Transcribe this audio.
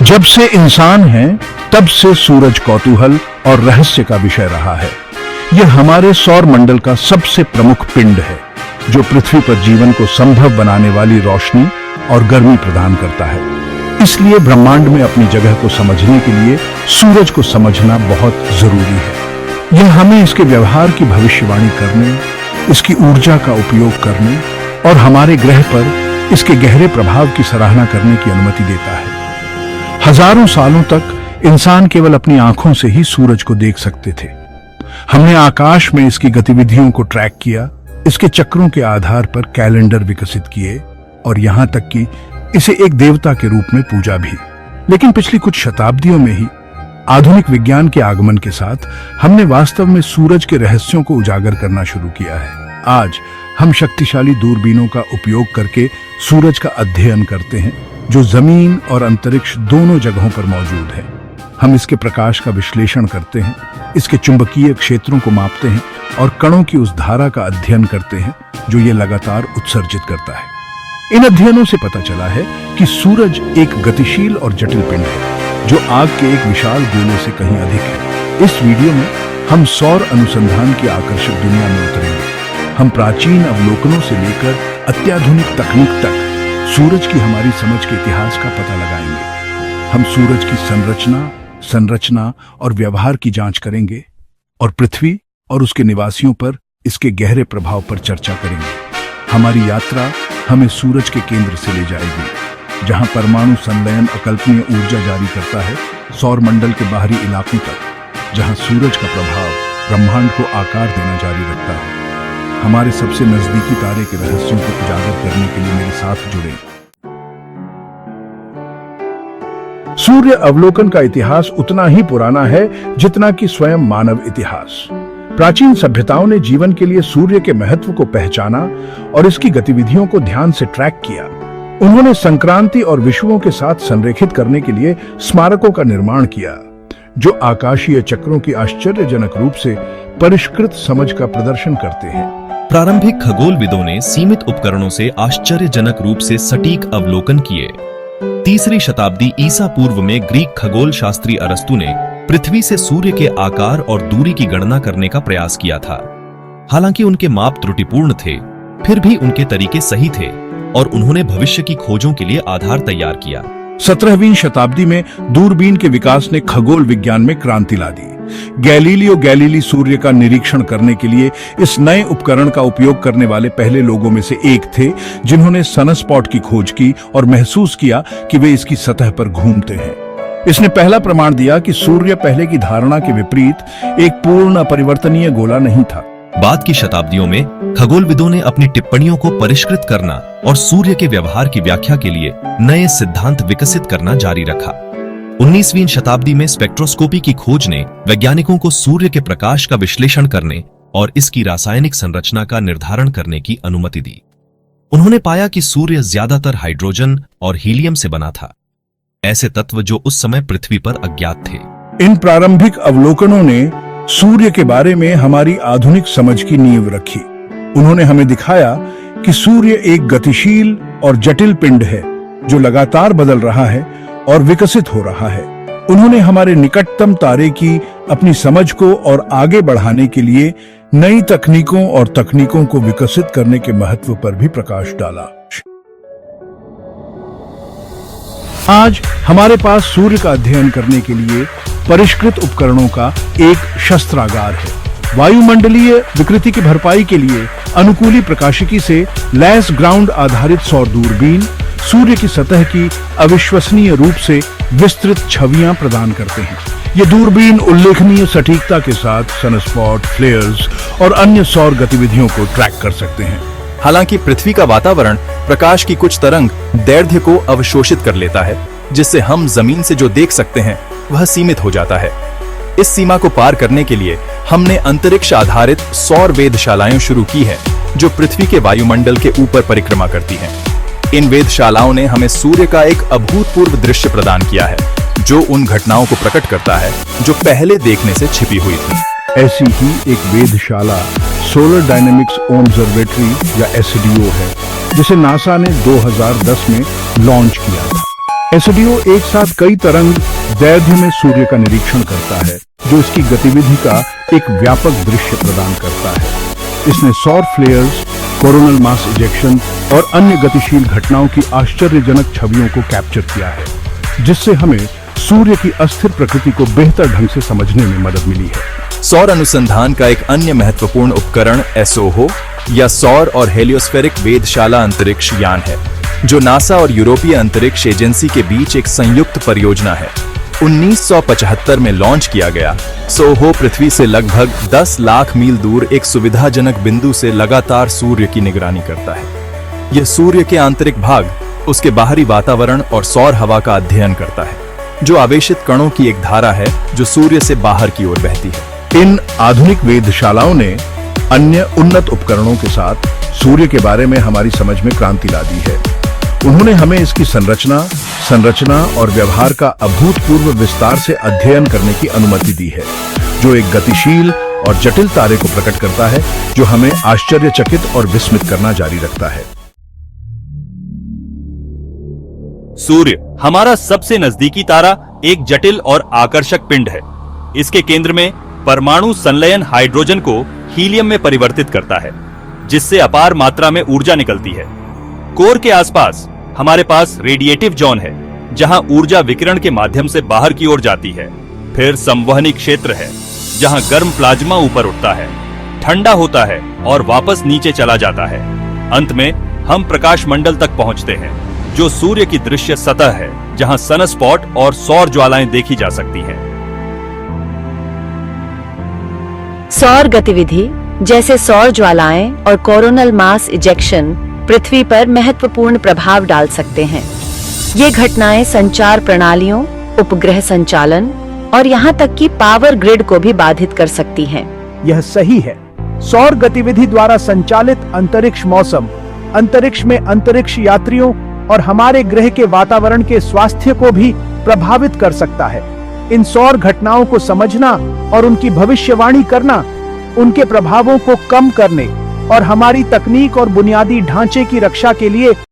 जब से इंसान है तब से सूरज कौतूहल और रहस्य का विषय रहा है। यह हमारे सौर मंडल का सबसे प्रमुख पिंड है जो पृथ्वी पर जीवन को संभव बनाने वाली रोशनी और गर्मी प्रदान करता है। इसलिए ब्रह्मांड में अपनी जगह को समझने के लिए सूरज को समझना बहुत जरूरी है। यह हमें इसके व्यवहार की भविष्यवाणी करने, इसकी ऊर्जा का उपयोग करने और हमारे ग्रह पर इसके गहरे प्रभाव की सराहना करने की अनुमति देता है। हजारों सालों तक इंसान केवल अपनी आंखों से ही सूरज को देख सकते थे। हमने आकाश में इसकी गतिविधियों को ट्रैक किया, इसके चक्रों के आधार पर कैलेंडर विकसित किए और यहां तक कि इसे एक देवता के रूप में पूजा भी। लेकिन पिछली कुछ शताब्दियों में ही आधुनिक विज्ञान के आगमन के साथ हमने वास्तव में सूरज के रहस्यों को उजागर करना शुरू किया है। आज हम शक्तिशाली दूरबीनों का उपयोग करके सूरज का अध्ययन करते हैं जो जमीन और अंतरिक्ष दोनों जगहों पर मौजूद है। हम इसके प्रकाश का विश्लेषण करते हैं, इसके चुंबकीय क्षेत्रों को मापते हैं और कणों की उस धारा का अध्ययन करते हैं जो ये लगातार उत्सर्जित करता है। इन अध्ययनों से पता चला है कि सूरज एक गतिशील और जटिल पिंड है जो आग के एक विशाल गोले से कहीं अधिक है। इस वीडियो में हम सौर अनुसंधान की आकर्षक दुनिया में उतरेंगे। हम प्राचीन अवलोकनों से लेकर अत्याधुनिक तकनीक तक सूरज की हमारी समझ के इतिहास का पता लगाएंगे। हम सूरज की संरचना और व्यवहार की जांच करेंगे और पृथ्वी और उसके निवासियों पर इसके गहरे प्रभाव पर चर्चा करेंगे। हमारी यात्रा हमें सूरज के केंद्र से ले जाएगी, जहां परमाणु संलयन अकल्पनीय ऊर्जा जारी करता है, सौर मंडल के बाहरी इलाकों तक जहां सूरज का प्रभाव ब्रह्मांड को आकार देना जारी रखता है। हमारे सबसे नजदीकी तारे के रहस्यों को उजागर करने के लिए मेरे साथ जुड़े। सूर्य अवलोकन का इतिहास उतना ही पुराना है जितना कि स्वयं मानव इतिहास। प्राचीन सभ्यताओं ने जीवन के लिए सूर्य के महत्व को पहचाना और इसकी गतिविधियों को ध्यान से ट्रैक किया। उन्होंने संक्रांति और विषुवों के साथ संरेखित करने के लिए स्मारकों का निर्माण किया जो आकाशीय चक्रों की आश्चर्यजनक रूप से परिष्कृत समझ का प्रदर्शन करते हैं। प्रारंभिक खगोलविदों ने सीमित उपकरणों से आश्चर्यजनक रूप से सटीक अवलोकन किए। 3री शताब्दी ईसा पूर्व में ग्रीक खगोल शास्त्री अरस्तु ने पृथ्वी से सूर्य के आकार और दूरी की गणना करने का प्रयास किया था। हालांकि उनके माप त्रुटिपूर्ण थे, फिर भी उनके तरीके सही थे और उन्होंने भविष्य की खोजों के लिए आधार तैयार किया। 17वीं शताब्दी में दूरबीन के विकास ने खगोल विज्ञान में क्रांति ला दी। गैलीलियो गैलीली सूर्य का निरीक्षण करने के लिए इस नए उपकरण का उपयोग करने वाले पहले लोगों में से एक थे जिन्होंने सनस्पॉट की खोज की और महसूस किया कि वे इसकी सतह पर घूमते हैं। इसने पहला प्रमाण दिया कि सूर्य पहले की धारणा के विपरीत एक पूर्ण अपरिवर्तनीय गोला नहीं था। बाद की शताब्दियों में खगोलविदों ने अपनी टिप्पणियों को परिष्कृत करना और सूर्य के व्यवहार की व्याख्या के लिए नए सिद्धांत विकसित करना जारी रखा। 19वीं शताब्दी में स्पेक्ट्रोस्कोपी की खोज ने वैज्ञानिकों को सूर्य के प्रकाश का विश्लेषण करने और इसकी रासायनिक संरचना का निर्धारण करने की अनुमति दी। उन्होंने पाया कि सूर्य ज्यादातर हाइड्रोजन और हीलियम से बना था, ऐसे तत्व जो उस समय पृथ्वी पर अज्ञात थे। इन प्रारंभिक अवलोकनों ने सूर्य के बारे में हमारी आधुनिक समझ की नींव रखी। उन्होंने हमें दिखाया कि सूर्य एक गतिशील और जटिल पिंड है जो लगातार बदल रहा है और विकसित हो रहा है। उन्होंने हमारे निकटतम तारे की अपनी समझ को और आगे बढ़ाने के लिए नई तकनीकों और तकनीकों को विकसित करने के महत्व पर भी प्रकाश डाला। आज हमारे पास सूर्य का अध्ययन करने के लिए परिष्कृत उपकरणों का एक शस्त्रागार है। वायुमंडलीय विकृति की भरपाई के लिए अनुकूली प्रकाशिकी से लैस ग्राउंड आधारित सौर दूरबीन सूर्य की सतह की अविश्वसनीय रूप से विस्तृत छवियां प्रदान करते हैं। ये दूरबीन उल्लेखनीय सटीकता के साथ सनस्पॉट, फ्लेयर्स और अन्य सौर गतिविधियों को ट्रैक कर सकते हैं। हालांकि पृथ्वी का वातावरण प्रकाश की कुछ तरंग दैर्ध्य को अवशोषित कर लेता है, जिससे हम जमीन से जो देख सकते हैं वह सीमित हो जाता है। इस सीमा को पार करने के लिए हमने अंतरिक्ष आधारित सौर वेधशालाएं शुरू की है जो पृथ्वी के वायुमंडल के ऊपर परिक्रमा करती हैं। इन वेधशालाओं ने हमें सूर्य का एक अभूतपूर्व दृश्य प्रदान किया है जो उन घटनाओं को प्रकट करता है जो पहले देखने से छिपी हुई थी। ऐसी ही एक वेधशाला सोलर डायनेमिक्स ऑब्जर्वेटरी या SDO है जिसे नासा ने 2010 में लॉन्च किया था। एसडीओ एक साथ कई तरंग दैर्ध्य में सूर्य का निरीक्षण करता है, जो इसकी गतिविधि का एक व्यापक दृश्य प्रदान करता है। इसने सौर फ्लेयर्स, कोरोनल मास इजेक्शन और अन्य गतिशील घटनाओं की आश्चर्यजनक छवियों को कैप्चर किया है, जिससे हमें सूर्य की अस्थिर प्रकृति को बेहतर ढंग से समझने में मदद मिली है। सौर अनुसंधान का एक अन्य महत्वपूर्ण उपकरण एसओहो या सौर और हेलियोस्फेरिक वेधशाला अंतरिक्ष यान है, जो नासा और यूरोपीय अंतरिक्ष एजेंसी के बीच एक संयुक्त परियोजना है। 1975 में लॉन्च किया गया सोहो पृथ्वी से लगभग 10 लाख मील दूर एक सुविधाजनक बिंदु से लगातार सूर्य की निगरानी करता है। यह सूर्य के आंतरिक भाग, उसके बाहरी वातावरण और सौर हवा का अध्ययन करता है, जो आवेशित कणों की एक धारा है जो सूर्य से बाहर की ओर बहती है। इन आधुनिक वेधशालाओं ने अन्य उन्नत उपकरणों के साथ सूर्य के बारे में हमारी समझ में क्रांति ला दी है। उन्होंने हमें इसकी संरचना और व्यवहार का अभूतपूर्व विस्तार से अध्ययन करने की अनुमति दी है, जो एक गतिशील और जटिल तारे को प्रकट करता है, जो हमें आश्चर्यचकित और विस्मित करना जारी रखता है। सूर्य हमारा सबसे नजदीकी तारा एक जटिल और आकर्षक पिंड है। इसके केंद्र में परमाणु संलयन हाइड्रोजन को हीलियम में परिवर्तित करता है, जिससे अपार मात्रा में ऊर्जा निकलती है। कोर के आसपास हमारे पास रेडिएटिव जोन है, जहां ऊर्जा विकिरण के माध्यम से बाहर की ओर जाती है। फिर संवहनी क्षेत्र है, जहां गर्म प्लाज्मा ऊपर उठता है, ठंडा होता है और वापस नीचे चला जाता है। अंत में हम प्रकाश मंडल तक पहुंचते हैं, जो सूर्य की दृश्य सतह है, जहां सनस्पॉट और सौर ज्वालाएं देखी जा सकती हैं। सौर गतिविधि जैसे सौर ज्वालाएं और कोरोनल मास इजेक्शन पृथ्वी पर महत्वपूर्ण प्रभाव डाल सकते हैं। ये घटनाएं संचार प्रणालियों, उपग्रह संचालन और यहाँ तक कि पावर ग्रिड को भी बाधित कर सकती हैं। यह सही है। सौर गतिविधि द्वारा संचालित अंतरिक्ष मौसम, अंतरिक्ष में अंतरिक्ष यात्रियों और हमारे ग्रह के वातावरण के स्वास्थ्य को भी प्रभावित कर सकता है। इन सौर घटनाओं को समझना और उनकी भविष्यवाणी करना, उनके प्रभावों को कम करने और हमारी तकनीक और बुनियादी ढांचे की रक्षा के लिए